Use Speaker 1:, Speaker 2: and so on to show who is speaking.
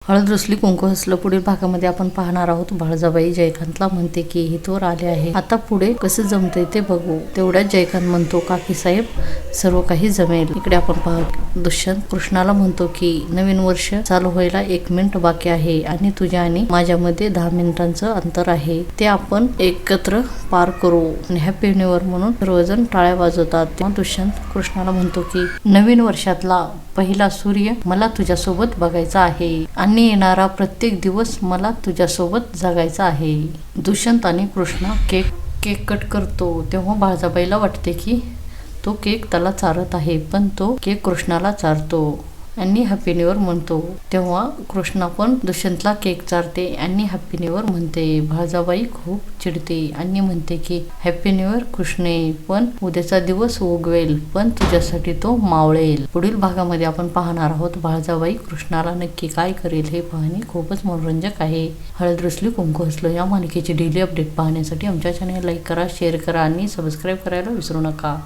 Speaker 1: हळद रुसली कुंकू हसलं पुढील भागामध्ये आपण पाहणार आहोत. बळजाबाई जयकांतला म्हणते की हितवर आले आहे, आता पुढे कसं जमतंय ते बघू. तेवढ्यात जयकांत म्हणतो काकी साहेब सर्व काही जमेल. इकडे आपण पाहू दुष्यंत कृष्णाला म्हणतो की नवीन वर्ष चालू व्हायला 1 मिनिट बाकी आहे आणि तुझ्या आणि माझ्यामध्ये 10 मिनिटांचं अंतर आहे, ते आपण एकत्र पार करू आणि हॅपी न्यू इयर म्हणून सर्वजण टाळ्या वाजवतात. तेव्हा दुष्यंत कृष्णाला म्हणतो की नवीन वर्षातला पहिला सूर्य मला तुझ्यासोबत बघायचा आहे आणि येणारा प्रत्येक दिवस मला तुझ्यासोबत जगायचा आहे. दुष्यंत आणि कृष्णा केक कट करतो तेव्हा बळजाबाईला वाटते की तो केक त्याला चारत आहे, पण तो केक कृष्णाला चारतो आणि हॅपी न्यू इयर म्हणतो. तेव्हा कृष्णा पण दुष्यंतला केक चारते आणि हॅपी न्यू इयर म्हणते. बळजाबाई खूप चिडते आणि म्हणते की हॅपी न्यू इयर कृष्णे, पण उद्याचा दिवस उगवेल पण तुझ्यासाठी तो मावळेल. पुढील भागामध्ये आपण पाहणार आहोत बळजाबाई कृष्णाला नक्की काय करेल हे पाहणे खूपच मनोरंजक आहे. हळद रुसली कुंकू हसलं या मालिकेची डेली अपडेट पाहण्यासाठी आमच्या चॅनेल लाईक करा, शेअर करा आणि सबस्क्राईब करायला विसरू नका.